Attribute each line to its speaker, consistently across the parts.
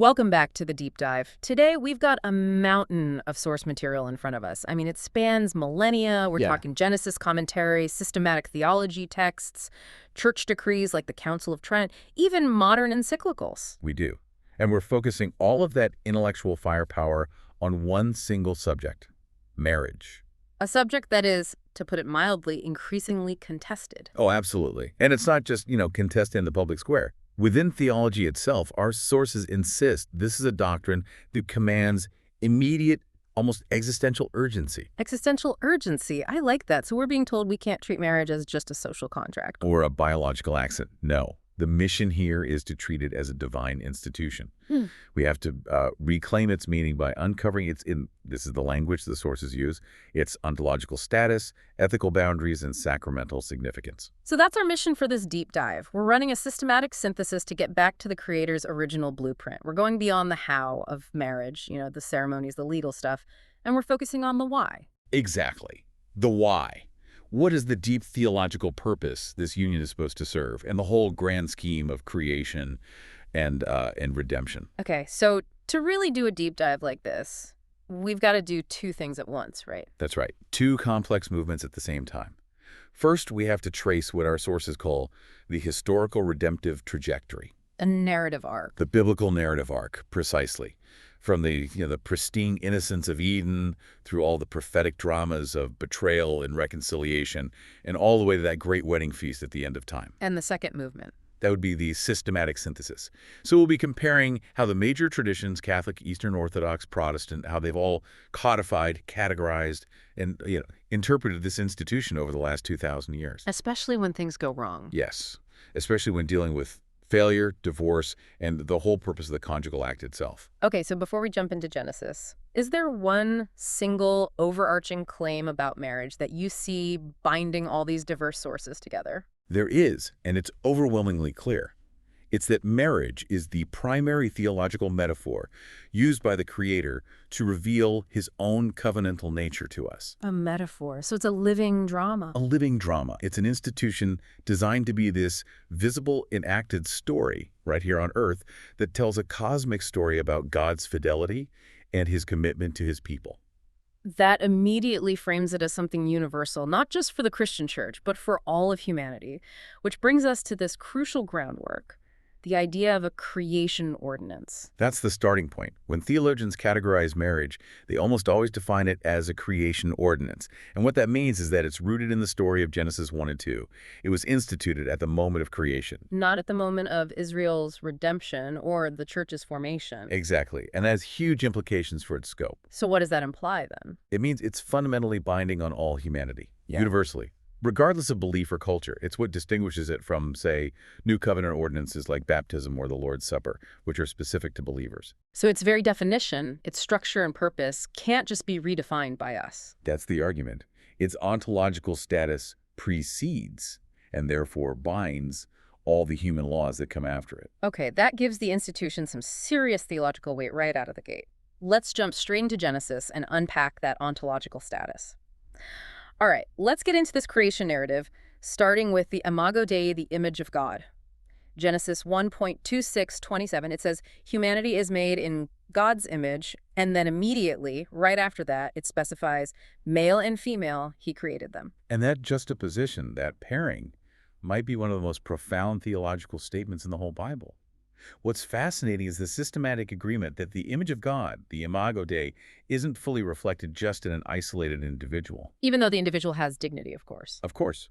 Speaker 1: Welcome back to the deep dive. Today, we've got a mountain of source material in front of us. I mean, it spans millennia. We're
Speaker 2: Yeah,
Speaker 1: talking Genesis commentary, systematic theology texts, church decrees like the Council of Trent, even modern encyclicals.
Speaker 2: we do. And we're focusing all of that intellectual firepower on one single subject, marriage.
Speaker 1: A subject that is, to put it mildly, increasingly contested.
Speaker 2: Oh, absolutely. And it's not just, contested in the public square. Within theology itself, our sources insist this is a doctrine that commands immediate, almost existential urgency.
Speaker 1: Existential urgency. I like that. So we're being told we can't treat marriage as just a social contract.
Speaker 2: Or a biological accident. No. The mission here is to treat it as a divine institution. We have to reclaim its meaning by uncovering this is the language the sources use, its ontological status, ethical boundaries, and sacramental significance.
Speaker 1: So that's our mission for this deep dive. We're running a systematic synthesis to get back to the Creator's original blueprint. We're going beyond the how of marriage, the ceremonies, the legal stuff, and we're focusing on the why.
Speaker 2: Exactly. The why. What is the deep theological purpose this union is supposed to serve, and the whole grand scheme of creation and redemption?
Speaker 1: Okay, so to really do a deep dive like this, we've got to do two things at once, right?
Speaker 2: That's right. Two complex movements at the same time. First, we have to trace what our sources call the historical redemptive trajectory.
Speaker 1: A narrative arc.
Speaker 2: The biblical narrative arc, precisely. From the pristine innocence of Eden through all the prophetic dramas of betrayal and reconciliation, and all the way to that great wedding feast at the end of time.
Speaker 1: And the second movement.
Speaker 2: That would be the systematic synthesis. So we'll be comparing how the major traditions, Catholic, Eastern Orthodox, Protestant, how they've all codified, categorized, and interpreted this institution over the last 2,000 years.
Speaker 1: Especially when things go wrong.
Speaker 2: Yes, especially when dealing with failure, divorce, and the whole purpose of the conjugal act itself.
Speaker 1: Okay, so before we jump into Genesis, is there one single overarching claim about marriage that you see binding all these diverse sources together?
Speaker 2: There is, and it's overwhelmingly clear. It's that marriage is the primary theological metaphor used by the Creator to reveal his own covenantal nature to us.
Speaker 1: A metaphor. So it's a living drama.
Speaker 2: A living drama. It's an institution designed to be this visible, enacted story right here on earth that tells a cosmic story about God's fidelity and his commitment to his people.
Speaker 1: That immediately frames it as something universal, not just for the Christian church, but for all of humanity, which brings us to this crucial groundwork. The idea of a creation ordinance.
Speaker 2: That's the starting point. When theologians categorize marriage, they almost always define it as a creation ordinance. And what that means is that it's rooted in the story of Genesis 1 and 2. It was instituted at the moment of creation.
Speaker 1: Not at the moment of Israel's redemption or the church's formation.
Speaker 2: Exactly. And that has huge implications for its scope.
Speaker 1: So what does that imply then?
Speaker 2: It means it's fundamentally binding on all humanity, universally. Regardless of belief or culture. It's what distinguishes it from, say, New Covenant ordinances like baptism or the Lord's Supper, which are specific to believers.
Speaker 1: So its very definition, its structure and purpose, can't just be redefined by us.
Speaker 2: That's the argument. Its ontological status precedes, and therefore binds, all the human laws that come after it.
Speaker 1: Okay, that gives the institution some serious theological weight right out of the gate. Let's jump straight into Genesis and unpack that ontological status. All right, let's get into this creation narrative, starting with the imago Dei, the image of God. Genesis 1.2627, it says, humanity is made in God's image, and then immediately, right after that, it specifies male and female, he created them.
Speaker 2: And that juxtaposition, that pairing, might be one of the most profound theological statements in the whole Bible. What's fascinating is the systematic agreement that the image of God, the imago Dei, isn't fully reflected just in an isolated individual.
Speaker 1: Even though the individual has dignity, of course.
Speaker 2: Of course.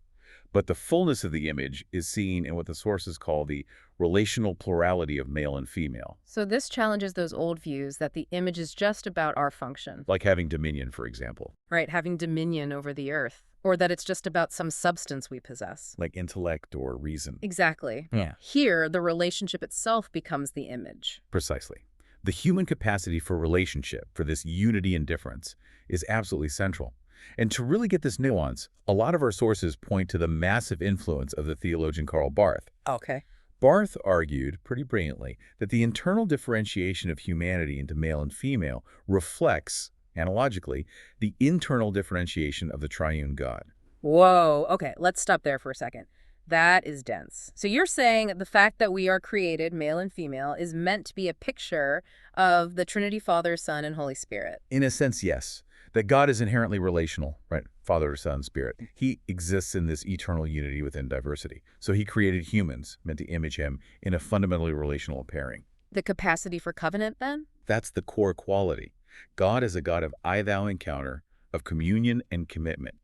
Speaker 2: But the fullness of the image is seen in what the sources call the relational plurality of male and female.
Speaker 1: So this challenges those old views that the image is just about our function.
Speaker 2: Like having dominion, for example.
Speaker 1: Right, having dominion over the earth. Or that it's just about some substance we possess.
Speaker 2: Like intellect or reason.
Speaker 1: Exactly.
Speaker 2: Yeah.
Speaker 1: Here, the relationship itself becomes the image.
Speaker 2: Precisely. The human capacity for relationship, for this unity and difference, is absolutely central. And to really get this nuance, a lot of our sources point to the massive influence of the theologian Karl Barth.
Speaker 1: Okay.
Speaker 2: Barth argued, pretty brilliantly, that the internal differentiation of humanity into male and female reflects, analogically, the internal differentiation of the triune God.
Speaker 1: Whoa. Okay, let's stop there for a second. That is dense. So you're saying the fact that we are created, male and female, is meant to be a picture of the Trinity, Father, Son, and Holy Spirit.
Speaker 2: In a sense, yes. That God is inherently relational, right? Father, Son, Spirit. He exists in this eternal unity within diversity. So he created humans, meant to image him, in a fundamentally relational pairing.
Speaker 1: The capacity for covenant, then?
Speaker 2: That's the core quality. God is a God of I-thou encounter, of communion and commitment.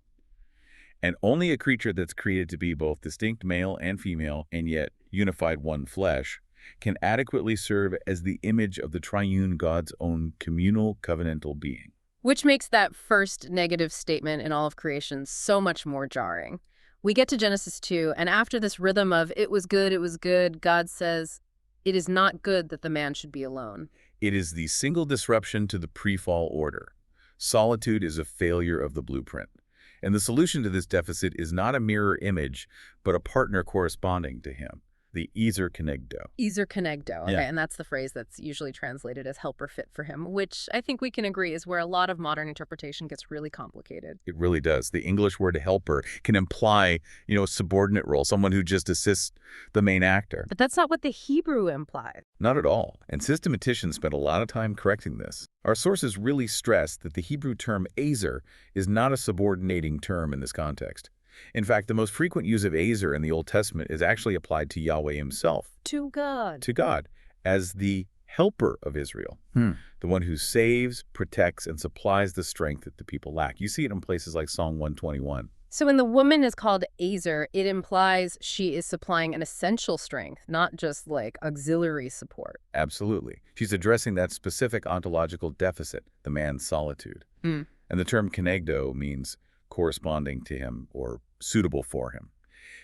Speaker 2: And only a creature that's created to be both distinct male and female, and yet unified one flesh, can adequately serve as the image of the triune God's own communal covenantal being.
Speaker 1: Which makes that first negative statement in all of creation so much more jarring. We get to Genesis 2, and after this rhythm of it was good, God says, it is not good that the man should be alone.
Speaker 2: It is the single disruption to the pre-fall order. Solitude is a failure of the blueprint. And the solution to this deficit is not a mirror image, but a partner corresponding to him, the ezer kenegdo.
Speaker 1: Ezer kenegdo, okay,
Speaker 2: Yeah.
Speaker 1: and that's the phrase that's usually translated as helper fit for him, which I think we can agree is where a lot of modern interpretation gets really complicated.
Speaker 2: It really does. The English word helper can imply, a subordinate role, someone who just assists the main actor.
Speaker 1: But that's not what the Hebrew implies.
Speaker 2: Not at all. And systematicians spent a lot of time correcting this. Our sources really stress that the Hebrew term ezer is not a subordinating term in this context. In fact, the most frequent use of ezer in the Old Testament is actually applied to Yahweh himself.
Speaker 1: To God.
Speaker 2: As the helper of Israel, the one who saves, protects, and supplies the strength that the people lack. You see it in places like Psalm 121.
Speaker 1: So when the woman is called ezer, it implies she is supplying an essential strength, not just like auxiliary support.
Speaker 2: Absolutely. She's addressing that specific ontological deficit, the man's solitude. And the term kenegdo means corresponding to him or suitable for him.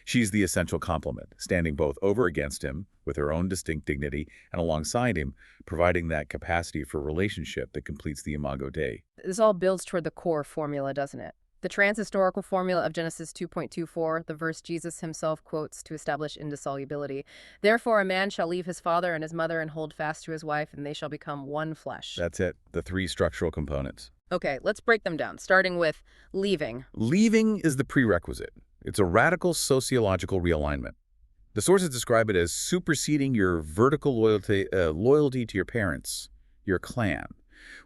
Speaker 2: She's the essential complement, standing both over against him with her own distinct dignity and alongside him, providing that capacity for relationship that completes the imago Dei.
Speaker 1: This all builds toward the core formula, doesn't it? The transhistorical formula of Genesis 2.24, the verse Jesus himself quotes to establish indissolubility. Therefore, a man shall leave his father and his mother and hold fast to his wife, and they shall become one flesh.
Speaker 2: That's it, the three structural components.
Speaker 1: Okay, let's break them down, starting with leaving.
Speaker 2: Leaving is the prerequisite. It's a radical sociological realignment. The sources describe it as superseding your vertical loyalty to your parents, your clan,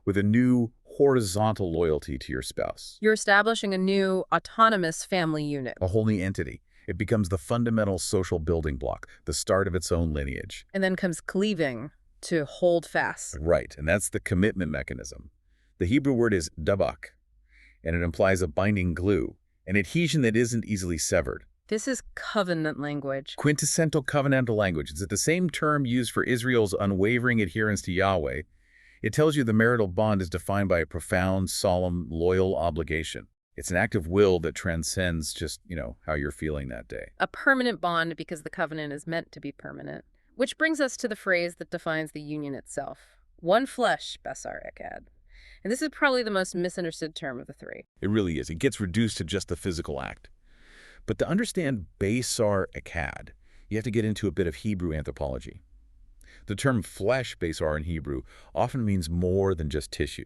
Speaker 2: with a new horizontal loyalty to your spouse.
Speaker 1: You're establishing a new autonomous family unit.
Speaker 2: A whole new entity. It becomes the fundamental social building block, the start of its own lineage.
Speaker 1: And then comes cleaving, to hold fast.
Speaker 2: Right, and that's the commitment mechanism. The Hebrew word is dabak, and it implies a binding glue, an adhesion that isn't easily severed.
Speaker 1: This is covenant language.
Speaker 2: Quintessential covenantal language. It's the same term used for Israel's unwavering adherence to Yahweh. It tells you the marital bond is defined by a profound, solemn, loyal obligation. It's an act of will that transcends just, how you're feeling that day.
Speaker 1: A permanent bond because the covenant is meant to be permanent. Which brings us to the phrase that defines the union itself. One flesh, basar ekad. And this is probably the most misunderstood term of the three.
Speaker 2: It really is. It gets reduced to just the physical act. But to understand basar ekad, you have to get into a bit of Hebrew anthropology. The term flesh, basar in Hebrew, often means more than just tissue.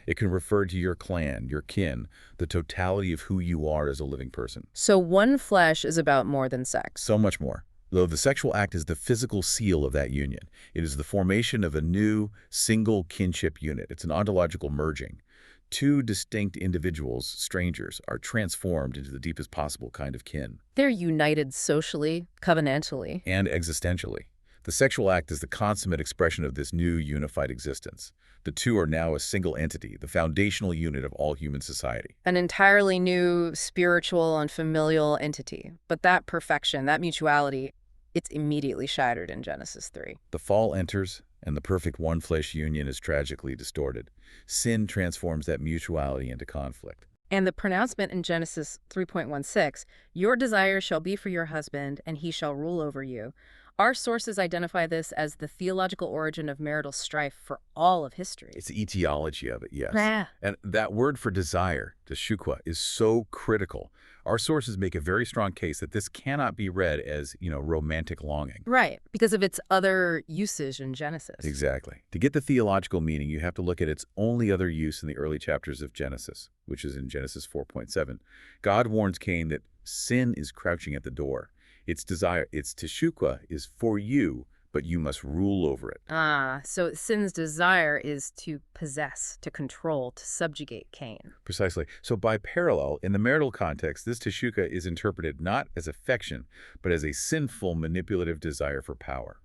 Speaker 2: It can refer to your clan, your kin, the totality of who you are as a living person.
Speaker 1: So one flesh is about more than sex.
Speaker 2: So much more. Though the sexual act is the physical seal of that union. It is the formation of a new, single kinship unit. It's an ontological merging. Two distinct individuals, strangers, are transformed into the deepest possible kind of kin.
Speaker 1: They're united socially, covenantally.
Speaker 2: And existentially. The sexual act is the consummate expression of this new unified existence. The two are now a single entity, the foundational unit of all human society.
Speaker 1: An entirely new spiritual and familial entity. But that perfection, that mutuality, it's immediately shattered in Genesis 3.
Speaker 2: The fall enters, and the perfect one-flesh union is tragically distorted. Sin transforms that mutuality into conflict.
Speaker 1: And the pronouncement in Genesis 3.16, your desire shall be for your husband, and he shall rule over you. Our sources identify this as the theological origin of marital strife for all of history.
Speaker 2: It's the etiology of it, yes.
Speaker 1: Yeah.
Speaker 2: And that word for desire, teshukwa, is so critical. Our sources make a very strong case that this cannot be read as, romantic longing.
Speaker 1: Right, because of its other usage in Genesis.
Speaker 2: Exactly. To get the theological meaning, you have to look at its only other use in the early chapters of Genesis, which is in Genesis 4.7. God warns Cain that sin is crouching at the door. Its desire, its teshukah, is for you, but you must rule over it.
Speaker 1: Ah, so sin's desire is to possess, to control, to subjugate Cain.
Speaker 2: Precisely. So by parallel, in the marital context, this teshukah is interpreted not as affection, but as a sinful, manipulative desire for power.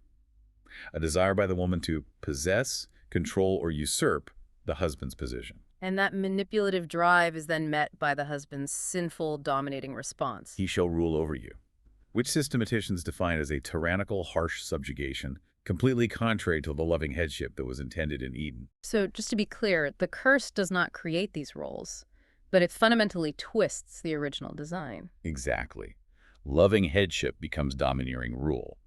Speaker 2: A desire by the woman to possess, control, or usurp the husband's position.
Speaker 1: And that manipulative drive is then met by the husband's sinful, dominating response.
Speaker 2: He shall rule over you, which systematicians define as a tyrannical, harsh subjugation, completely contrary to the loving headship that was intended in Eden.
Speaker 1: So just to be clear, the curse does not create these roles, but it fundamentally twists the original design.
Speaker 2: Exactly. Loving headship becomes domineering rule.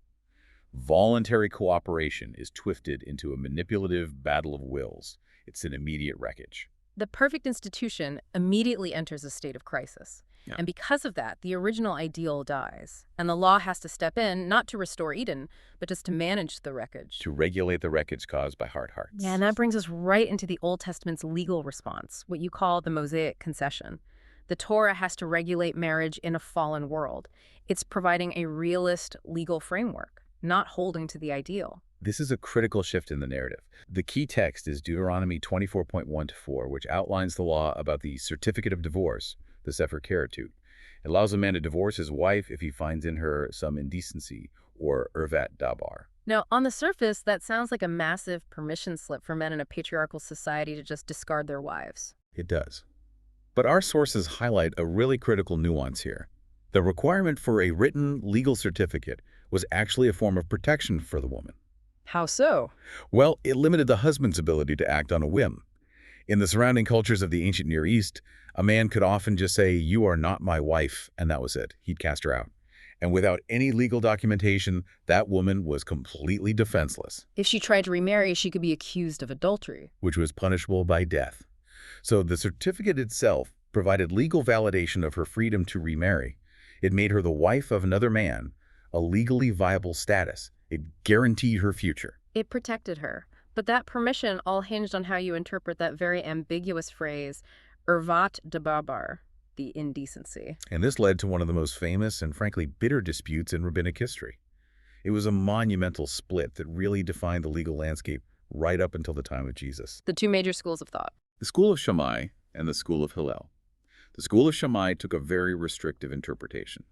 Speaker 2: Voluntary cooperation is twisted into a manipulative battle of wills. It's an immediate wreckage.
Speaker 1: The perfect institution immediately enters a state of crisis.
Speaker 2: Yeah.
Speaker 1: And because of that, the original ideal dies. And the law has to step in, not to restore Eden, but just to manage the wreckage.
Speaker 2: To regulate the wreckage caused by hard hearts.
Speaker 1: Yeah, and that brings us right into the Old Testament's legal response, what you call the Mosaic concession. The Torah has to regulate marriage in a fallen world. It's providing a realist legal framework, not holding to the ideal.
Speaker 2: This is a critical shift in the narrative. The key text is Deuteronomy 24.1-4, which outlines the law about the certificate of divorce, the sefer keretut. It allows a man to divorce his wife if he finds in her some indecency, or ervat dabar.
Speaker 1: Now, on the surface, that sounds like a massive permission slip for men in a patriarchal society to just discard their wives.
Speaker 2: It does. But our sources highlight a really critical nuance here. The requirement for a written legal certificate was actually a form of protection for the woman.
Speaker 1: How so?
Speaker 2: Well, it limited the husband's ability to act on a whim. In the surrounding cultures of the ancient Near East, a man could often just say, "You are not my wife," and that was it. He'd cast her out. And without any legal documentation, that woman was completely defenseless.
Speaker 1: If she tried to remarry, she could be accused of adultery.
Speaker 2: Which was punishable by death. So the certificate itself provided legal validation of her freedom to remarry. It made her the wife of another man, a legally viable status. It guaranteed her future.
Speaker 1: It protected her. But that permission all hinged on how you interpret that very ambiguous phrase, ervat dabar, the indecency.
Speaker 2: And this led to one of the most famous and frankly bitter disputes in rabbinic history. It was a monumental split that really defined the legal landscape right up until the time of Jesus.
Speaker 1: The two major schools of thought.
Speaker 2: The school of Shammai and the school of Hillel. The school of Shammai took a very restrictive interpretation.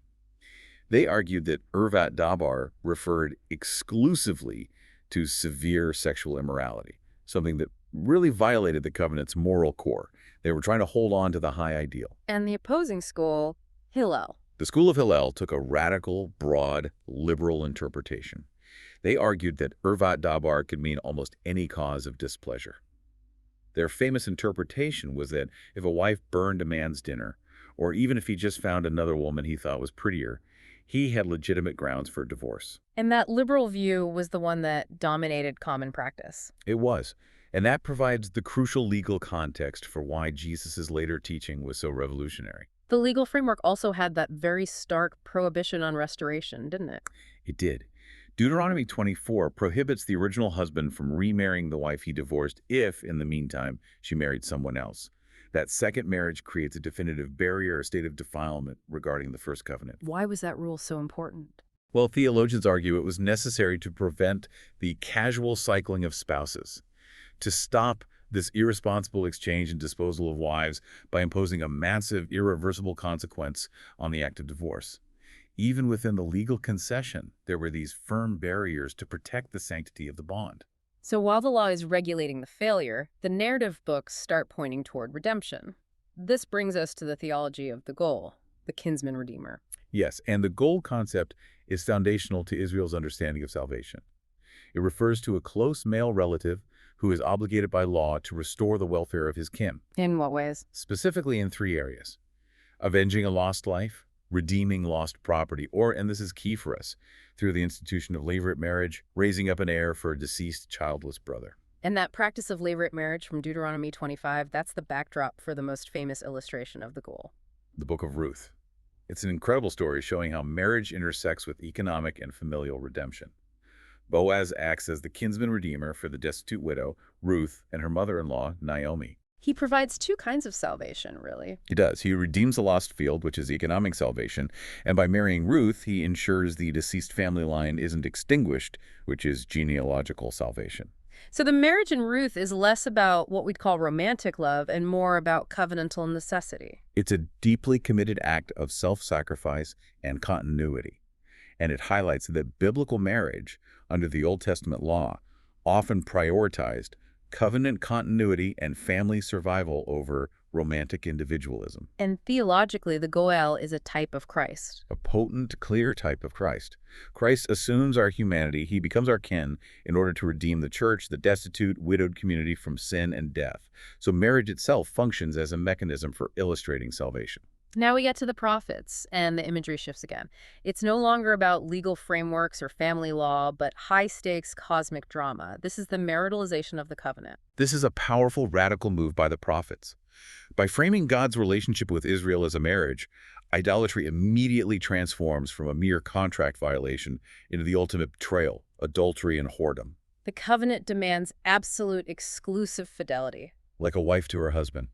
Speaker 2: They argued that ervat dabar referred exclusively to severe sexual immorality, something that really violated the covenant's moral core. They were trying to hold on to the high ideal.
Speaker 1: And the opposing school, Hillel.
Speaker 2: The school of Hillel took a radical, broad, liberal interpretation. They argued that ervat dabar could mean almost any cause of displeasure. Their famous interpretation was that if a wife burned a man's dinner, or even if he just found another woman he thought was prettier, he had legitimate grounds for divorce.
Speaker 1: And that liberal view was the one that dominated common practice.
Speaker 2: It was. And that provides the crucial legal context for why Jesus' later teaching was so revolutionary.
Speaker 1: The legal framework also had that very stark prohibition on restoration, didn't it?
Speaker 2: It did. Deuteronomy 24 prohibits the original husband from remarrying the wife he divorced if, in the meantime, she married someone else. That second marriage creates a definitive barrier or state of defilement regarding the first covenant.
Speaker 1: Why was that rule so important?
Speaker 2: Well, theologians argue it was necessary to prevent the casual cycling of spouses, to stop this irresponsible exchange and disposal of wives by imposing a massive, irreversible consequence on the act of divorce. Even within the legal concession, there were these firm barriers to protect the sanctity of the bond.
Speaker 1: So while the law is regulating the failure, the narrative books start pointing toward redemption. This brings us to the theology of the goal, the kinsman redeemer.
Speaker 2: Yes, and the goal concept is foundational to Israel's understanding of salvation. It refers to a close male relative who is obligated by law to restore the welfare of his kin.
Speaker 1: In what ways?
Speaker 2: Specifically in 3 areas: avenging a lost life, redeeming lost property, or, and this is key for us, through the institution of levirate marriage, raising up an heir for a deceased childless brother.
Speaker 1: And that practice of levirate marriage from Deuteronomy 25, that's the backdrop for the most famous illustration of the goal.
Speaker 2: The Book of Ruth. It's an incredible story showing how marriage intersects with economic and familial redemption. Boaz acts as the kinsman redeemer for the destitute widow, Ruth, and her mother-in-law, Naomi.
Speaker 1: He provides two kinds of salvation, really.
Speaker 2: He does. He redeems the lost field, which is economic salvation, and by marrying Ruth, he ensures the deceased family line isn't extinguished, which is genealogical salvation.
Speaker 1: So the marriage in Ruth is less about what we'd call romantic love and more about covenantal necessity.
Speaker 2: It's a deeply committed act of self-sacrifice and continuity, and it highlights that biblical marriage, under the Old Testament law, often prioritized covenant continuity and family survival over romantic individualism.
Speaker 1: And theologically, the Goel is a type of Christ.
Speaker 2: A potent, clear type of Christ. Christ assumes our humanity. He becomes our kin in order to redeem the church, the destitute, widowed community from sin and death. So marriage itself functions as a mechanism for illustrating salvation.
Speaker 1: Now we get to the prophets, and the imagery shifts again. It's no longer about legal frameworks or family law, but high-stakes cosmic drama. This is the maritalization of the covenant.
Speaker 2: This is a powerful, radical move by the prophets. By framing God's relationship with Israel as a marriage, idolatry immediately transforms from a mere contract violation into the ultimate betrayal, adultery, and whoredom.
Speaker 1: The covenant demands absolute, exclusive fidelity.
Speaker 2: Like a wife to her husband.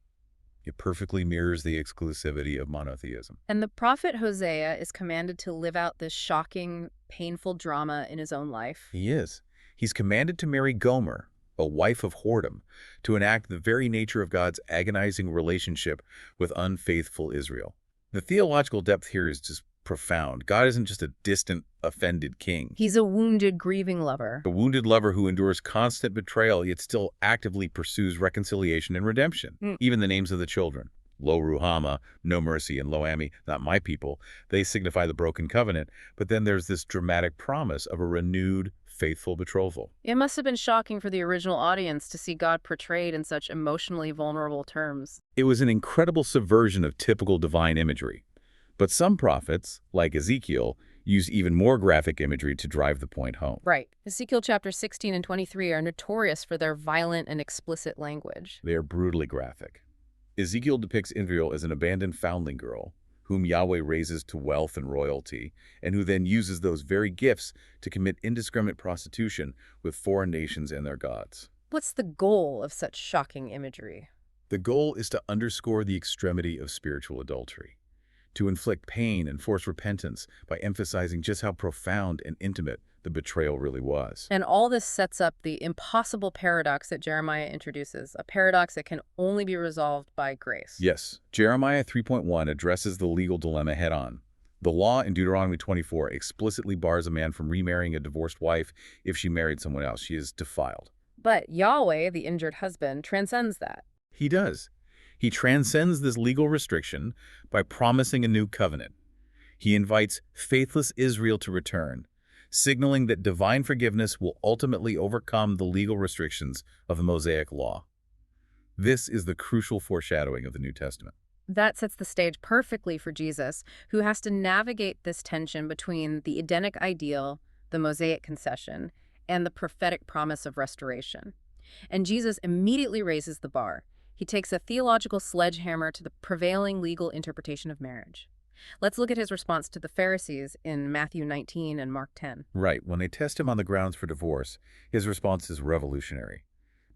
Speaker 2: It perfectly mirrors the exclusivity of monotheism.
Speaker 1: And the prophet Hosea is commanded to live out this shocking, painful drama in his own life.
Speaker 2: He is. He's commanded to marry Gomer, a wife of whoredom, to enact the very nature of God's agonizing relationship with unfaithful Israel. The theological depth here is just profound. God isn't just a distant, offended king.
Speaker 1: He's a wounded, grieving lover.
Speaker 2: A wounded lover who endures constant betrayal, yet still actively pursues reconciliation and redemption. Even the names of the children, Lo Ruhama, No Mercy, and Lo Ami, not my people, they signify the broken covenant. But then there's this dramatic promise of a renewed, faithful betrothal.
Speaker 1: It must have been shocking for the original audience to see God portrayed in such emotionally vulnerable terms.
Speaker 2: It was an incredible subversion of typical divine imagery. But some prophets, like Ezekiel, use even more graphic imagery to drive the point home.
Speaker 1: Right. Ezekiel chapter 16 and 23 are notorious for their violent and explicit language.
Speaker 2: They are brutally graphic. Ezekiel depicts Israel as an abandoned foundling girl, whom Yahweh raises to wealth and royalty, and who then uses those very gifts to commit indiscriminate prostitution with foreign nations and their gods.
Speaker 1: What's the goal of such shocking imagery?
Speaker 2: The goal is to underscore the extremity of spiritual adultery, to inflict pain and force repentance by emphasizing just how profound and intimate the betrayal really was.
Speaker 1: And all this sets up the impossible paradox that Jeremiah introduces, a paradox that can only be resolved by grace.
Speaker 2: Yes, Jeremiah 3.1 addresses the legal dilemma head-on. The law in Deuteronomy 24 explicitly bars a man from remarrying a divorced wife if she married someone else. She is defiled.
Speaker 1: But Yahweh, the injured husband, transcends that.
Speaker 2: He does. He transcends this legal restriction by promising a new covenant. He invites faithless Israel to return, signaling that divine forgiveness will ultimately overcome the legal restrictions of the Mosaic law. This is the crucial foreshadowing of the New Testament.
Speaker 1: That sets the stage perfectly for Jesus, who has to navigate this tension between the Edenic ideal, the Mosaic concession, and the prophetic promise of restoration. And Jesus immediately raises the bar. He takes a theological sledgehammer to the prevailing legal interpretation of marriage. Let's look at his response to the Pharisees in Matthew 19 and Mark 10.
Speaker 2: Right. When they test him on the grounds for divorce, his response is revolutionary,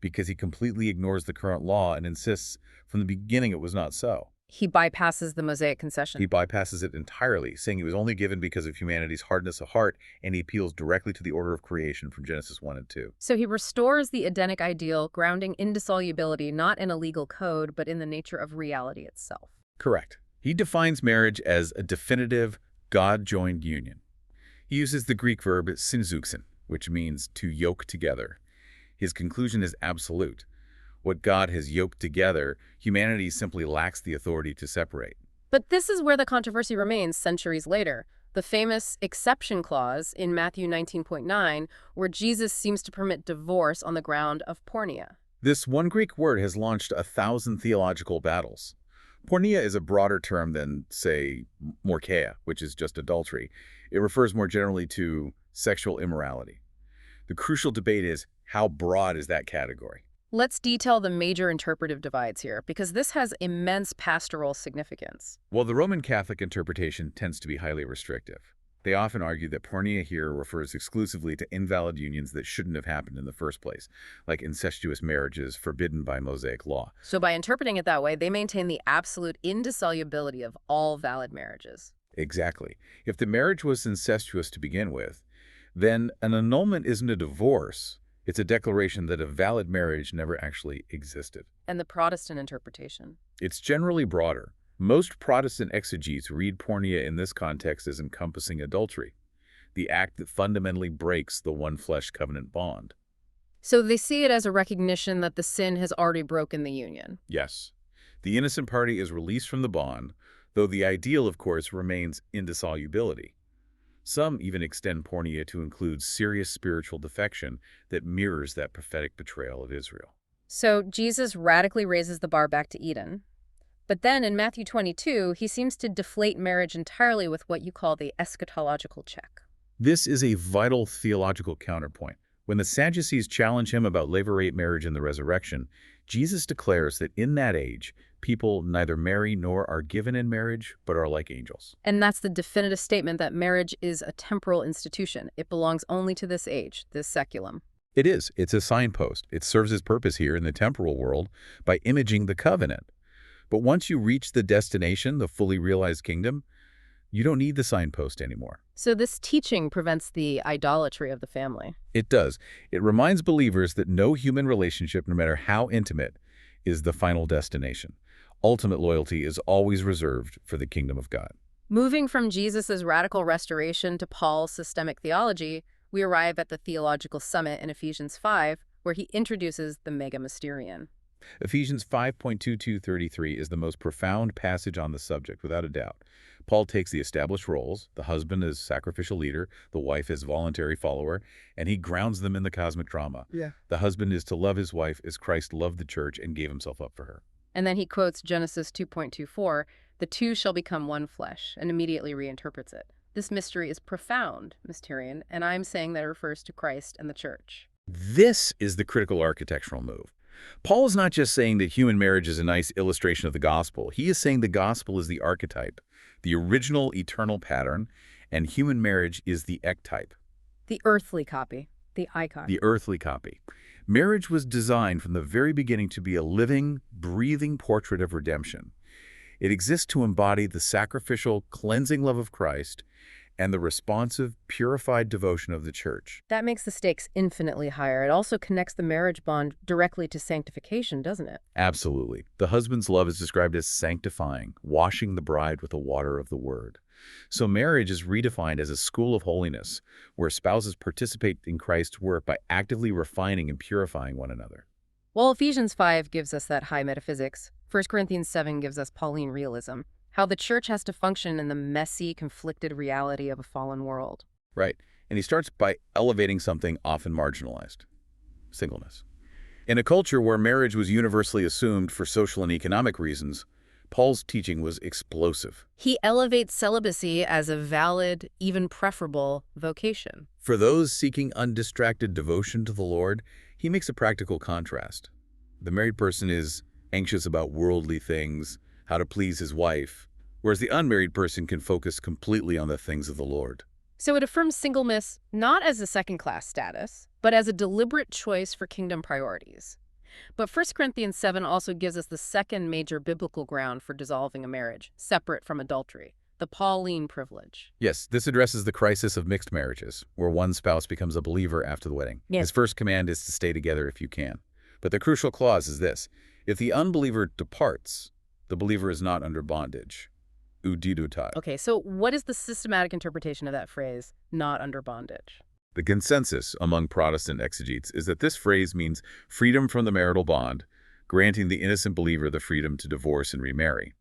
Speaker 2: because he completely ignores the current law and insists from the beginning it was not so.
Speaker 1: He bypasses the Mosaic concession.
Speaker 2: He bypasses it entirely, saying it was only given because of humanity's hardness of heart, and he appeals directly to the order of creation from Genesis 1 and 2.
Speaker 1: So he restores the Edenic ideal, grounding indissolubility not in a legal code, but in the nature of reality itself.
Speaker 2: Correct. He defines marriage as a definitive, God-joined union. He uses the Greek verb synzeuxin, which means to yoke together. His conclusion is absolute. What God has yoked together, humanity simply lacks the authority to separate.
Speaker 1: But this is where the controversy remains centuries later. The famous exception clause in Matthew 19.9, where Jesus seems to permit divorce on the ground of porneia.
Speaker 2: This one Greek word has launched 1,000 theological battles. Porneia is a broader term than, say, morkeia, which is just adultery. It refers more generally to sexual immorality. The crucial debate is, how broad is that category?
Speaker 1: Let's detail the major interpretive divides here, because this has immense pastoral significance.
Speaker 2: Well, the Roman Catholic interpretation tends to be highly restrictive. They often argue that porneia here refers exclusively to invalid unions that shouldn't have happened in the first place, like incestuous marriages forbidden by Mosaic law.
Speaker 1: So by interpreting it that way, they maintain the absolute indissolubility of all valid marriages.
Speaker 2: Exactly. If the marriage was incestuous to begin with, then an annulment isn't a divorce. It's a declaration that a valid marriage never actually existed.
Speaker 1: And the Protestant interpretation?
Speaker 2: It's generally broader. Most Protestant exegetes read porneia in this context as encompassing adultery, the act that fundamentally breaks the one-flesh covenant bond.
Speaker 1: So they see it as a recognition that the sin has already broken the union.
Speaker 2: Yes. The innocent party is released from the bond, though the ideal, of course, remains indissolubility. Some even extend porneia to include serious spiritual defection that mirrors that prophetic betrayal of Israel.
Speaker 1: So Jesus radically raises the bar back to Eden. But then in Matthew 22, he seems to deflate marriage entirely with what you call the eschatological check.
Speaker 2: This is a vital theological counterpoint. When the Sadducees challenge him about levirate marriage in the resurrection, Jesus declares that in that age, people neither marry nor are given in marriage, but are like angels.
Speaker 1: And that's the definitive statement that marriage is a temporal institution. It belongs only to this age, this seculum.
Speaker 2: It is. It's a signpost. It serves its purpose here in the temporal world by imaging the covenant. But once you reach the destination, the fully realized kingdom, you don't need the signpost anymore.
Speaker 1: So this teaching prevents the idolatry of the family.
Speaker 2: It does. It reminds believers that no human relationship, no matter how intimate, is the final destination. Ultimate loyalty is always reserved for the kingdom of God.
Speaker 1: Moving from Jesus' radical restoration to Paul's systemic theology, we arrive at the theological summit in Ephesians 5, where he introduces the mega mysterion.
Speaker 2: Ephesians 5:22-33 is the most profound passage on the subject, without a doubt. Paul takes the established roles, the husband as sacrificial leader, the wife as voluntary follower, and he grounds them in the cosmic drama. The husband is to love his wife as Christ loved the church and gave himself up for her.
Speaker 1: And then he quotes Genesis 2:24, "The two shall become one flesh," and immediately reinterprets it. This mystery is profound, mysterion, and I'm saying that it refers to Christ and the church.
Speaker 2: This is the critical architectural move. Paul is not just saying that human marriage is a nice illustration of the gospel. He is saying the gospel is the archetype, the original eternal pattern, and human marriage is the ectype.
Speaker 1: The earthly copy, the icon.
Speaker 2: The earthly copy. Marriage was designed from the very beginning to be a living, breathing portrait of redemption. It exists to embody the sacrificial, cleansing love of Christ and the responsive, purified devotion of the church.
Speaker 1: That makes the stakes infinitely higher. It also connects the marriage bond directly to sanctification, doesn't it?
Speaker 2: Absolutely. The husband's love is described as sanctifying, washing the bride with the water of the word. So marriage is redefined as a school of holiness, where spouses participate in Christ's work by actively refining and purifying one another.
Speaker 1: While Ephesians 5 gives us that high metaphysics, 1 Corinthians 7 gives us Pauline realism, how the church has to function in the messy, conflicted reality of a fallen world.
Speaker 2: Right. And he starts by elevating something often marginalized: singleness. In a culture where marriage was universally assumed for social and economic reasons, Paul's teaching was explosive.
Speaker 1: He elevates celibacy as a valid, even preferable, vocation.
Speaker 2: For those seeking undistracted devotion to the Lord, he makes a practical contrast. The married person is anxious about worldly things, how to please his wife, whereas the unmarried person can focus completely on the things of the Lord.
Speaker 1: So it affirms singleness not as a second-class status, but as a deliberate choice for kingdom priorities. But 1 Corinthians 7 also gives us the second major biblical ground for dissolving a marriage, separate from adultery, the Pauline privilege.
Speaker 2: Yes, this addresses the crisis of mixed marriages, where one spouse becomes a believer after the wedding.
Speaker 1: Yes.
Speaker 2: His first command is to stay together if you can. But the crucial clause is this: if the unbeliever departs, the believer is not under bondage. Udidutai.
Speaker 1: Okay, so what is the systematic interpretation of that phrase, not under bondage?
Speaker 2: The consensus among Protestant exegetes is that this phrase means freedom from the marital bond, granting the innocent believer the freedom to divorce and remarry.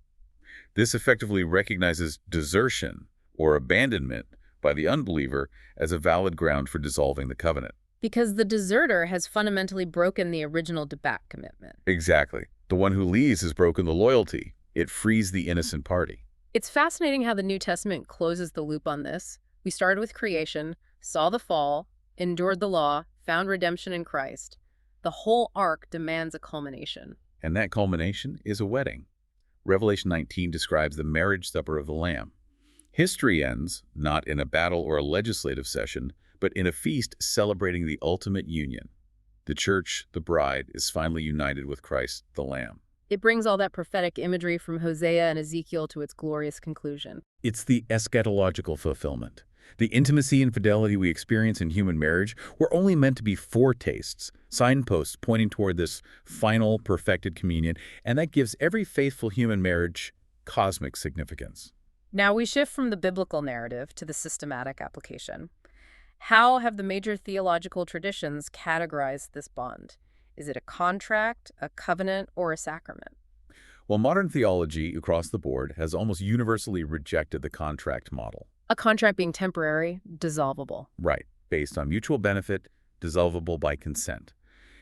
Speaker 2: This effectively recognizes desertion or abandonment by the unbeliever as a valid ground for dissolving the covenant.
Speaker 1: Because the deserter has fundamentally broken the original debat commitment.
Speaker 2: Exactly. The one who leaves has broken the loyalty. It frees the innocent party.
Speaker 1: It's fascinating how the New Testament closes the loop on this. We started with creation, saw the fall, endured the law, found redemption in Christ. The whole arc demands a culmination.
Speaker 2: And that culmination is a wedding. Revelation 19 describes the marriage supper of the Lamb. History ends, not in a battle or a legislative session, but in a feast celebrating the ultimate union. The church, the bride, is finally united with Christ, the Lamb.
Speaker 1: It brings all that prophetic imagery from Hosea and Ezekiel to its glorious conclusion.
Speaker 2: It's the eschatological fulfillment. The intimacy and fidelity we experience in human marriage were only meant to be foretastes, signposts pointing toward this final, perfected communion, and that gives every faithful human marriage cosmic significance.
Speaker 1: Now we shift from the biblical narrative to the systematic application. How have the major theological traditions categorized this bond? Is it a contract, a covenant, or a sacrament?
Speaker 2: Well, modern theology across the board has almost universally rejected the contract model.
Speaker 1: A contract being temporary, dissolvable.
Speaker 2: Right, based on mutual benefit, dissolvable by consent.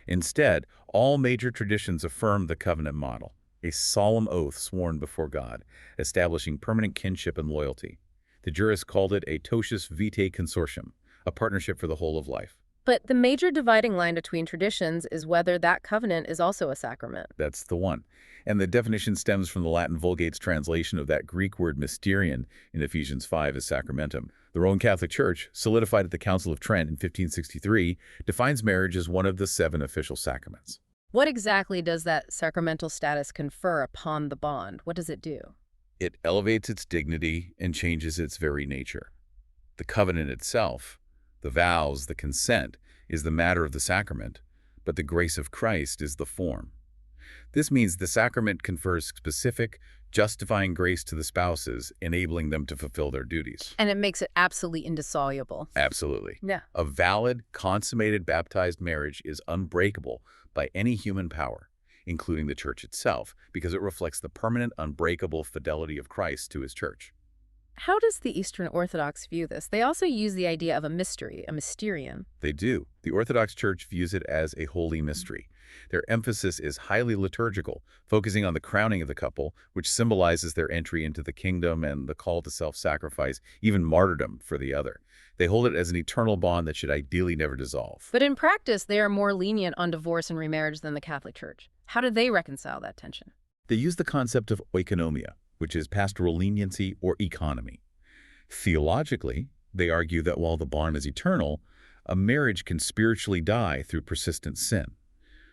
Speaker 2: Instead, all major traditions affirm the covenant model, a solemn oath sworn before God, establishing permanent kinship and loyalty. The jurists called it a totius vitae consortium, a partnership for the whole of life.
Speaker 1: But the major dividing line between traditions is whether that covenant is also a sacrament.
Speaker 2: That's the one. And the definition stems from the Latin Vulgate's translation of that Greek word mysterion in Ephesians 5 as sacramentum. The Roman Catholic Church, solidified at the Council of Trent in 1563, defines marriage as one of the 7 official sacraments.
Speaker 1: What exactly does that sacramental status confer upon the bond? What does it do?
Speaker 2: It elevates its dignity and changes its very nature. The covenant itself, the vows, the consent, is the matter of the sacrament, but the grace of Christ is the form. This means the sacrament confers specific, justifying grace to the spouses, enabling them to fulfill their duties.
Speaker 1: And it makes it absolutely indissoluble.
Speaker 2: Absolutely.
Speaker 1: Yeah.
Speaker 2: A valid, consummated, baptized marriage is unbreakable by any human power, including the church itself, because it reflects the permanent, unbreakable fidelity of Christ to his church.
Speaker 1: How does the Eastern Orthodox view this? They also use the idea of a mystery, a mysterion.
Speaker 2: They do. The Orthodox Church views it as a holy mystery. Their emphasis is highly liturgical, focusing on the crowning of the couple, which symbolizes their entry into the kingdom and the call to self-sacrifice, even martyrdom for the other. They hold it as an eternal bond that should ideally never dissolve.
Speaker 1: But in practice, they are more lenient on divorce and remarriage than the Catholic Church. How do they reconcile that tension?
Speaker 2: They use the concept of oikonomia, which is pastoral leniency or economy. Theologically, they argue that while the bond is eternal, a marriage can spiritually die through persistent sin.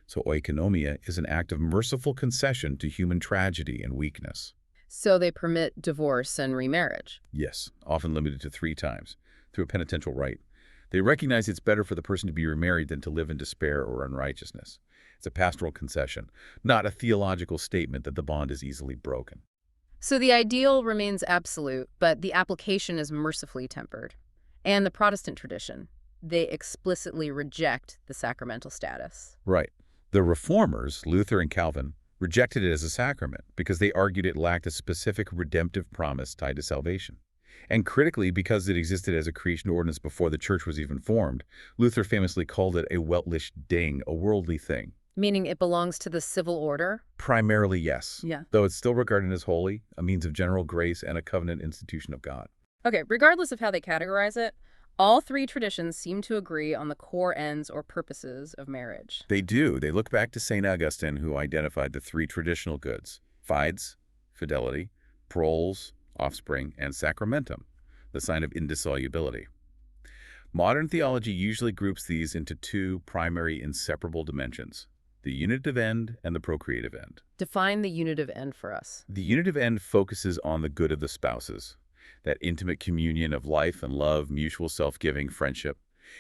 Speaker 2: So oikonomia is an act of merciful concession to human tragedy and weakness.
Speaker 1: So they permit divorce and remarriage.
Speaker 2: Yes, often limited to 3 times, through a penitential rite. They recognize it's better for the person to be remarried than to live in despair or unrighteousness. It's a pastoral concession, not a theological statement that the bond is easily broken.
Speaker 1: So the ideal remains absolute, but the application is mercifully tempered. And the Protestant tradition, they explicitly reject the sacramental status.
Speaker 2: Right. The Reformers, Luther and Calvin, rejected it as a sacrament because they argued it lacked a specific redemptive promise tied to salvation. And critically, because it existed as a creation ordinance before the church was even formed, Luther famously called it a weltlich Ding, a worldly thing.
Speaker 1: Meaning it belongs to the civil order?
Speaker 2: Primarily, yes.
Speaker 1: Yeah.
Speaker 2: Though it's still regarded as holy, a means of general grace, and a covenant institution of God.
Speaker 1: Okay, regardless of how they categorize it, all 3 traditions seem to agree on the core ends or purposes of marriage.
Speaker 2: They do. They look back to St. Augustine, who identified the 3 traditional goods: fides, fidelity, proles, offspring, and sacramentum, the sign of indissolubility. Modern theology usually groups these into 2 primary inseparable dimensions: the unitive end and the procreative end.
Speaker 1: Define the unitive end for us.
Speaker 2: The unitive end focuses on the good of the spouses, that intimate communion of life and love, mutual self-giving, friendship.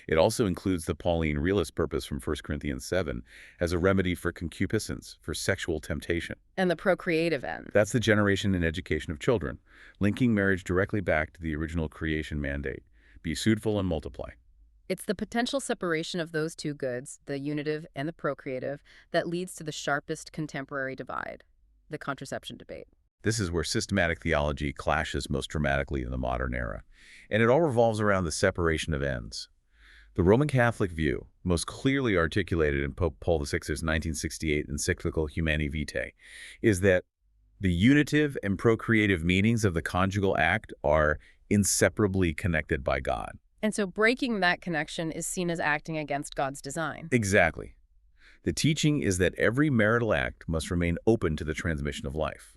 Speaker 2: It also includes the Pauline realist purpose from 1 Corinthians 7 as a remedy for concupiscence, for sexual temptation.
Speaker 1: And the procreative end.
Speaker 2: That's the generation and education of children, linking marriage directly back to the original creation mandate: be fruitful and multiply.
Speaker 1: It's the potential separation of those 2 goods, the unitive and the procreative, that leads to the sharpest contemporary divide, the contraception debate.
Speaker 2: This is where systematic theology clashes most dramatically in the modern era, and it all revolves around the separation of ends. The Roman Catholic view, most clearly articulated in Pope Paul VI's 1968 encyclical Humanae Vitae, is that the unitive and procreative meanings of the conjugal act are inseparably connected by God.
Speaker 1: And so breaking that connection is seen as acting against God's design.
Speaker 2: Exactly. The teaching is that every marital act must remain open to the transmission of life.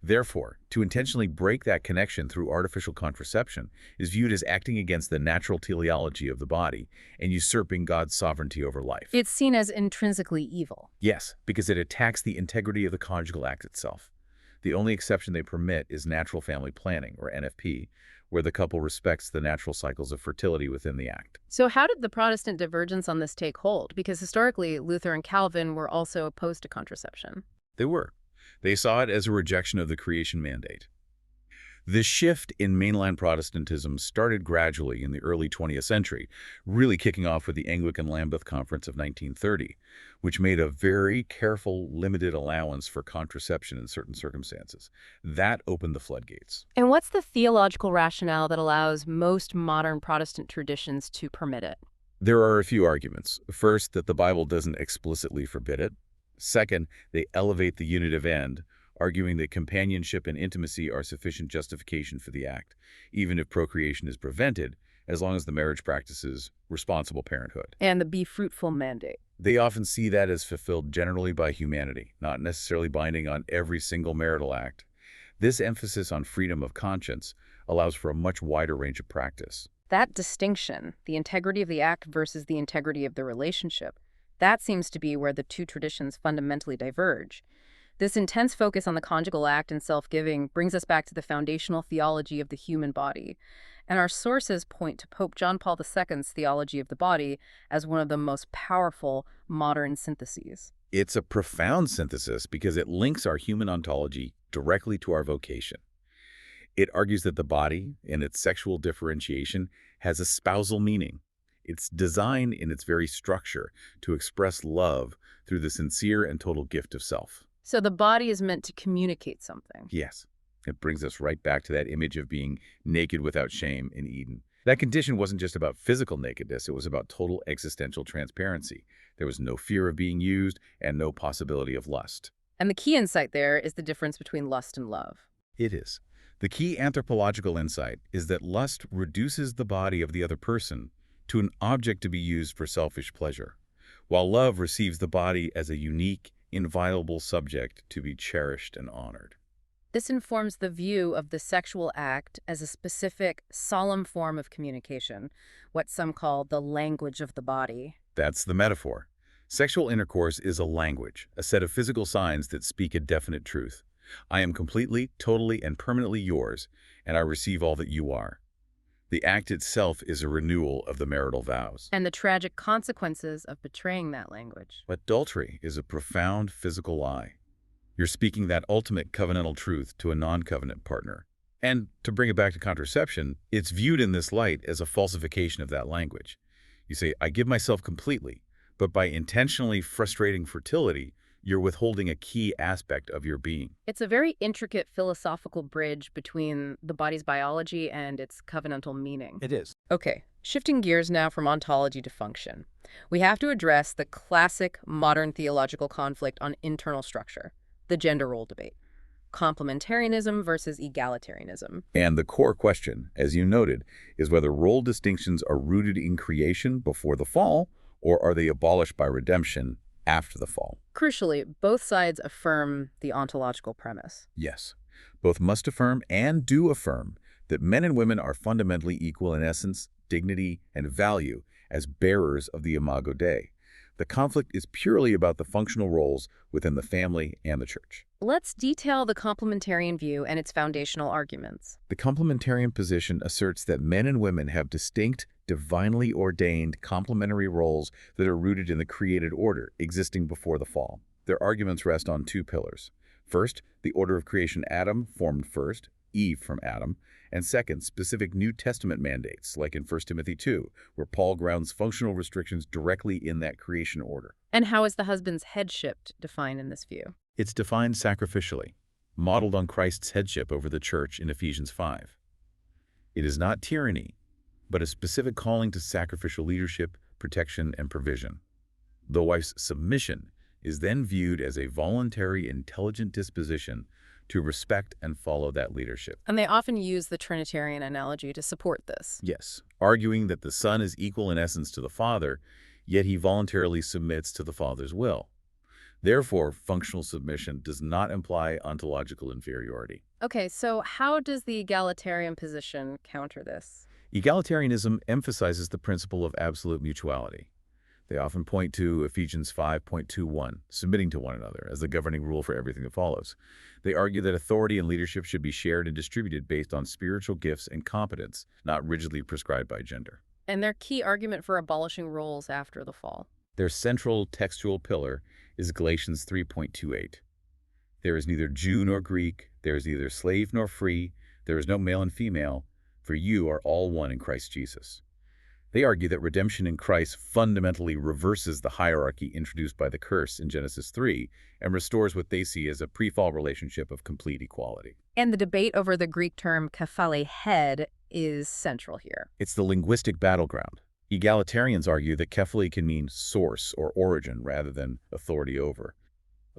Speaker 2: Therefore, to intentionally break that connection through artificial contraception is viewed as acting against the natural teleology of the body and usurping God's sovereignty over life.
Speaker 1: It's seen as intrinsically evil.
Speaker 2: Yes, because it attacks the integrity of the conjugal act itself. The only exception they permit is natural family planning, or NFP, where the couple respects the natural cycles of fertility within the act.
Speaker 1: So how did the Protestant divergence on this take hold? Because historically, Luther and Calvin were also opposed to contraception.
Speaker 2: They were. They saw it as a rejection of the creation mandate. The shift in mainline Protestantism started gradually in the early 20th century, really kicking off with the Anglican Lambeth Conference of 1930, which made a very careful, limited allowance for contraception in certain circumstances. That opened the floodgates.
Speaker 1: And what's the theological rationale that allows most modern Protestant traditions to permit it?
Speaker 2: There are a few arguments. First, that the Bible doesn't explicitly forbid it. Second, they elevate the unitive end, arguing that companionship and intimacy are sufficient justification for the act, even if procreation is prevented, as long as the marriage practices responsible parenthood.
Speaker 1: And the be fruitful mandate.
Speaker 2: They often see that as fulfilled generally by humanity, not necessarily binding on every single marital act. This emphasis on freedom of conscience allows for a much wider range of practice.
Speaker 1: That distinction, the integrity of the act versus the integrity of the relationship, that seems to be where the two traditions fundamentally diverge. This intense focus on the conjugal act and self-giving brings us back to the foundational theology of the human body. And our sources point to Pope John Paul II's theology of the body as one of the most powerful modern syntheses.
Speaker 2: It's a profound synthesis because it links our human ontology directly to our vocation. It argues that the body, in its sexual differentiation, has a spousal meaning. It's designed in its very structure to express love through the sincere and total gift of self.
Speaker 1: So the body is meant to communicate something.
Speaker 2: Yes, it brings us right back to that image of being naked without shame in Eden. That condition wasn't just about physical nakedness, it was about total existential transparency. There was no fear of being used and no possibility of lust.
Speaker 1: And the key insight there is the difference between lust and love.
Speaker 2: It is. The key anthropological insight is that lust reduces the body of the other person to an object to be used for selfish pleasure, while love receives the body as a unique, inviolable subject to be cherished and honored.
Speaker 1: This informs the view of the sexual act as a specific, solemn form of communication, what some call the language of the body.
Speaker 2: That's the metaphor. Sexual intercourse is a language, a set of physical signs that speak a definite truth. I am completely, totally, and permanently yours, and I receive all that you are. The act itself is a renewal of the marital vows.
Speaker 1: And the tragic consequences of betraying that language.
Speaker 2: Adultery is a profound physical lie. You're speaking that ultimate covenantal truth to a non-covenant partner. And to bring it back to contraception, it's viewed in this light as a falsification of that language. You say, I give myself completely, but by intentionally frustrating fertility, you're withholding a key aspect of your being.
Speaker 1: It's a very intricate philosophical bridge between the body's biology and its covenantal meaning.
Speaker 2: It is.
Speaker 1: Okay, shifting gears now from ontology to function. We have to address the classic modern theological conflict on internal structure, the gender role debate. Complementarianism versus egalitarianism.
Speaker 2: And the core question, as you noted, is whether role distinctions are rooted in creation before the fall, or are they abolished by redemption after the fall.
Speaker 1: Crucially, both sides affirm the ontological premise.
Speaker 2: Yes, both must affirm and do affirm that men and women are fundamentally equal in essence, dignity, and value as bearers of the Imago Dei. The conflict is purely about the functional roles within the family and the church.
Speaker 1: Let's detail the complementarian view and its foundational arguments.
Speaker 2: The complementarian position asserts that men and women have distinct, divinely ordained complementary roles that are rooted in the created order existing before the fall. Their arguments rest on two pillars. First, the order of creation Adam formed first, Eve from Adam, and second, specific New Testament mandates, like in 1 Timothy 2, where Paul grounds functional restrictions directly in that creation order.
Speaker 1: And how is the husband's headship defined in this view?
Speaker 2: It's defined sacrificially, modeled on Christ's headship over the church in Ephesians 5. It is not tyranny, but a specific calling to sacrificial leadership, protection, and provision. The wife's submission is then viewed as a voluntary, intelligent disposition to respect and follow that leadership.
Speaker 1: And they often use the Trinitarian analogy to support this.
Speaker 2: Yes, arguing that the Son is equal in essence to the Father, yet he voluntarily submits to the Father's will. Therefore, functional submission does not imply ontological inferiority.
Speaker 1: Okay, so how does the egalitarian position counter this?
Speaker 2: Egalitarianism emphasizes the principle of absolute mutuality. They often point to Ephesians 5.21, submitting to one another, as the governing rule for everything that follows. They argue that authority and leadership should be shared and distributed based on spiritual gifts and competence, not rigidly prescribed by gender.
Speaker 1: And their key argument for abolishing roles after the fall.
Speaker 2: Their central textual pillar is Galatians 3.28. There is neither Jew nor Greek, there is neither slave nor free, there is no male and female, for you are all one in Christ Jesus. They argue that redemption in Christ fundamentally reverses the hierarchy introduced by the curse in Genesis 3 and restores what they see as a pre-fall relationship of complete equality.
Speaker 1: And the debate over the Greek term kephale, head, is central here.
Speaker 2: It's the linguistic battleground. Egalitarians argue that kephale can mean source or origin rather than authority over.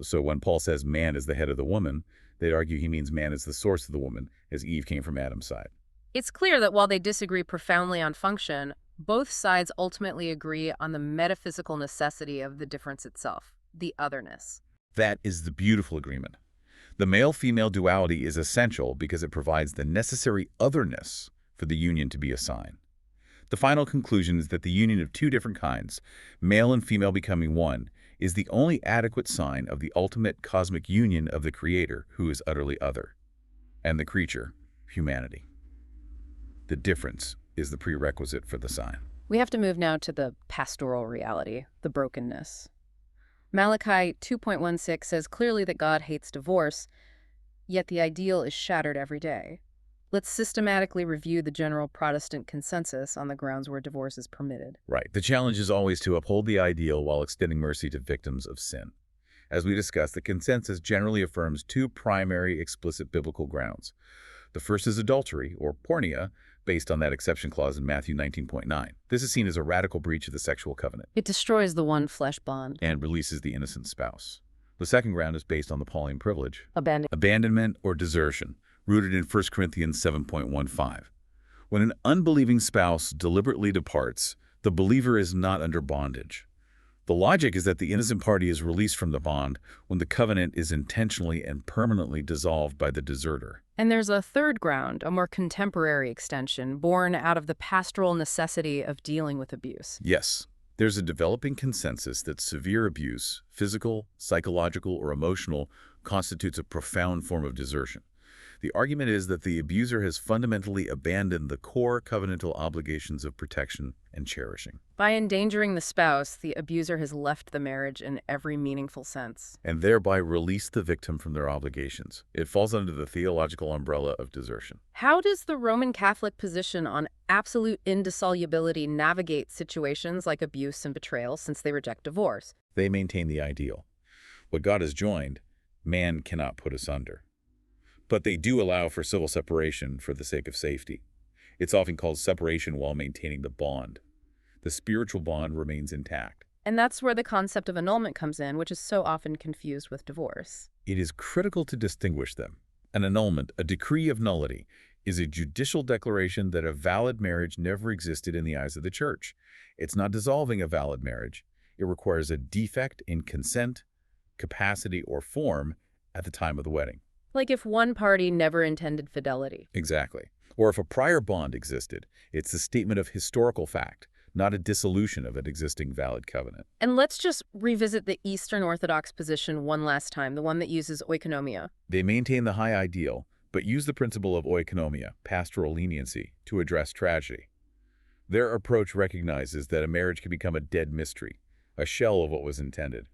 Speaker 2: So when Paul says man is the head of the woman, they'd argue he means man is the source of the woman, as Eve came from Adam's side.
Speaker 1: It's clear that while they disagree profoundly on function, both sides ultimately agree on the metaphysical necessity of the difference itself, the otherness.
Speaker 2: That is the beautiful agreement. The male-female duality is essential because it provides the necessary otherness for the union to be a sign. The final conclusion is that the union of two different kinds, male and female becoming one, is the only adequate sign of the ultimate cosmic union of the Creator, who is utterly other, and the creature, humanity. The difference is the prerequisite for the sign.
Speaker 1: We have to move now to the pastoral reality, the brokenness. Malachi 2.16 says clearly that God hates divorce, yet the ideal is shattered every day. Let's systematically review the general Protestant consensus on the grounds where divorce is permitted.
Speaker 2: Right. The challenge is always to uphold the ideal while extending mercy to victims of sin. As we discussed, the consensus generally affirms two primary explicit biblical grounds. The first is adultery, or porneia, based on that exception clause in Matthew 19.9. This is seen as a radical breach of the sexual covenant.
Speaker 1: It destroys the one flesh bond.
Speaker 2: And releases the innocent spouse. The second ground is based on the Pauline privilege.
Speaker 1: Abandonment
Speaker 2: or desertion, rooted in 1 Corinthians 7.15. When an unbelieving spouse deliberately departs, the believer is not under bondage. The logic is that the innocent party is released from the bond when the covenant is intentionally and permanently dissolved by the deserter.
Speaker 1: And there's a third ground, a more contemporary extension, born out of the pastoral necessity of dealing with abuse.
Speaker 2: Yes, there's a developing consensus that severe abuse, physical, psychological, or emotional, constitutes a profound form of desertion. The argument is that the abuser has fundamentally abandoned the core covenantal obligations of protection and cherishing.
Speaker 1: By endangering the spouse, the abuser has left the marriage in every meaningful sense.
Speaker 2: And thereby released the victim from their obligations. It falls under the theological umbrella of desertion.
Speaker 1: How does the Roman Catholic position on absolute indissolubility navigate situations like abuse and betrayal since they reject divorce?
Speaker 2: They maintain the ideal. What God has joined, man cannot put asunder. But they do allow for civil separation for the sake of safety. It's often called separation while maintaining the bond. The spiritual bond remains intact.
Speaker 1: And that's where the concept of annulment comes in, which is so often confused with divorce.
Speaker 2: It is critical to distinguish them. An annulment, a decree of nullity, is a judicial declaration that a valid marriage never existed in the eyes of the church. It's not dissolving a valid marriage. It requires a defect in consent, capacity, or form at the time of the wedding.
Speaker 1: Like if one party never intended fidelity.
Speaker 2: Exactly. Or if a prior bond existed, it's a statement of historical fact, not a dissolution of an existing valid covenant.
Speaker 1: And let's just revisit the Eastern Orthodox position one last time, the one that uses oikonomia.
Speaker 2: They maintain the high ideal, but use the principle of oikonomia, pastoral leniency, to address tragedy. Their approach recognizes that a marriage can become a dead mystery, a shell of what was intended.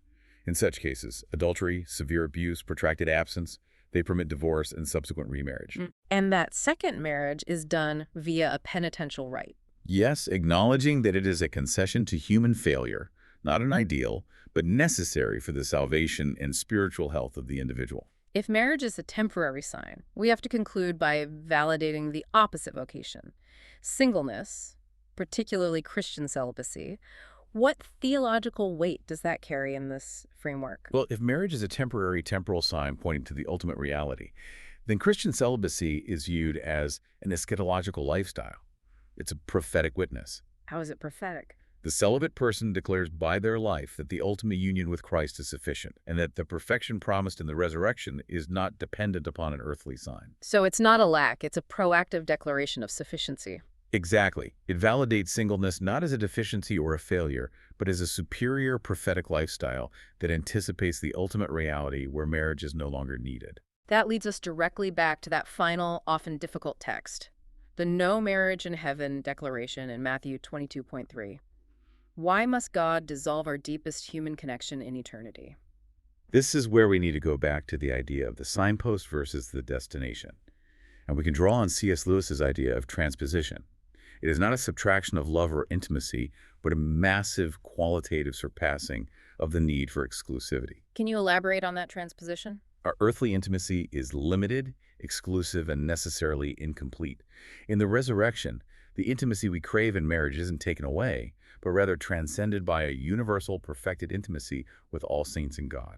Speaker 2: In such cases, adultery, severe abuse, protracted absence, they permit divorce and subsequent remarriage.
Speaker 1: And that second marriage is done via a penitential rite.
Speaker 2: Yes, acknowledging that it is a concession to human failure, not an ideal, but necessary for the salvation and spiritual health of the individual.
Speaker 1: If marriage is a temporary sign, we have to conclude by validating the opposite vocation. Singleness, particularly Christian celibacy. What theological weight does that carry in this framework?
Speaker 2: Well, if marriage is a temporary temporal sign pointing to the ultimate reality, then Christian celibacy is viewed as an eschatological lifestyle. It's a prophetic witness.
Speaker 1: How is it prophetic?
Speaker 2: The celibate person declares by their life that the ultimate union with Christ is sufficient, and that the perfection promised in the resurrection is not dependent upon an earthly sign.
Speaker 1: So it's not a lack, it's a proactive declaration of sufficiency.
Speaker 2: Exactly. It validates singleness not as a deficiency or a failure, but as a superior prophetic lifestyle that anticipates the ultimate reality where marriage is no longer needed.
Speaker 1: That leads us directly back to that final, often difficult text, the no marriage in heaven declaration in Matthew 22:3. Why must God dissolve our deepest human connection in eternity?
Speaker 2: This is where we need to go back to the idea of the signpost versus the destination. And we can draw on C.S. Lewis's idea of transposition. It is not a subtraction of love or intimacy, but a massive qualitative surpassing of the need for exclusivity.
Speaker 1: Can you elaborate on that transposition?
Speaker 2: Our earthly intimacy is limited, exclusive, and necessarily incomplete. In the resurrection, the intimacy we crave in marriage isn't taken away, but rather transcended by a universal, perfected intimacy with all saints in God.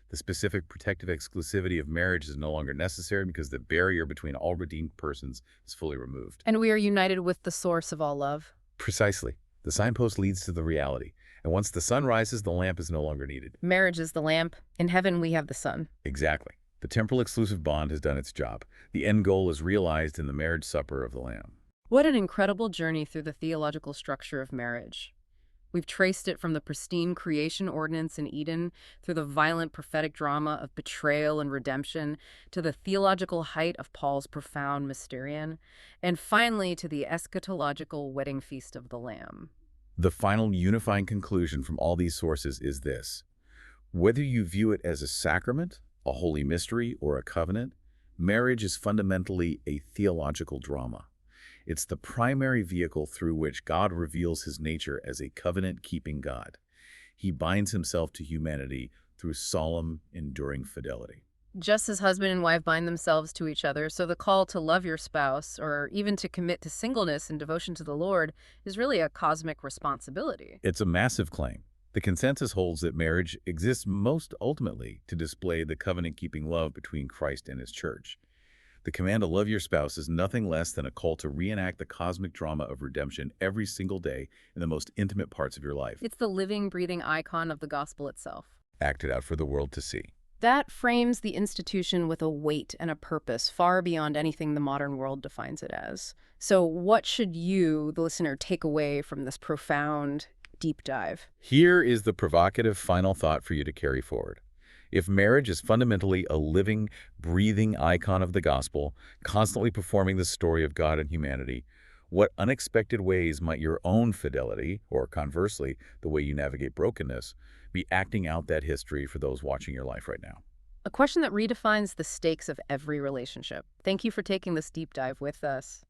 Speaker 2: The specific protective exclusivity of marriage is no longer necessary because the barrier between all redeemed persons is fully removed.
Speaker 1: And we are united with the source of all love.
Speaker 2: Precisely. The signpost leads to the reality. And once the sun rises, the lamp is no longer needed.
Speaker 1: Marriage is the lamp. In heaven, we have the sun.
Speaker 2: Exactly. The temporal exclusive bond has done its job. The end goal is realized in the marriage supper of the Lamb.
Speaker 1: What an incredible journey through the theological structure of marriage. We've traced it from the pristine creation ordinance in Eden, through the violent prophetic drama of betrayal and redemption, to the theological height of Paul's profound mysterion, and finally to the eschatological wedding feast of the Lamb.
Speaker 2: The final unifying conclusion from all these sources is this: whether you view it as a sacrament, a holy mystery, or a covenant, marriage is fundamentally a theological drama. It's the primary vehicle through which God reveals his nature as a covenant-keeping God. He binds himself to humanity through solemn, enduring fidelity.
Speaker 1: Just as husband and wife bind themselves to each other, so the call to love your spouse, or even to commit to singleness and devotion to the Lord, is really a cosmic responsibility.
Speaker 2: It's a massive claim. The consensus holds that marriage exists most ultimately to display the covenant-keeping love between Christ and his church. The command to love your spouse is nothing less than a call to reenact the cosmic drama of redemption every single day in the most intimate parts of your life.
Speaker 1: It's the living, breathing icon of the gospel itself.
Speaker 2: Acted out for the world to see.
Speaker 1: That frames the institution with a weight and a purpose far beyond anything the modern world defines it as. So what should you, the listener, take away from this profound, deep dive?
Speaker 2: Here is the provocative final thought for you to carry forward. If marriage is fundamentally a living, breathing icon of the gospel, constantly performing the story of God and humanity, what unexpected ways might your own fidelity, or conversely, the way you navigate brokenness, be acting out that history for those watching your life right now?
Speaker 1: A question that redefines the stakes of every relationship. Thank you for taking this deep dive with us.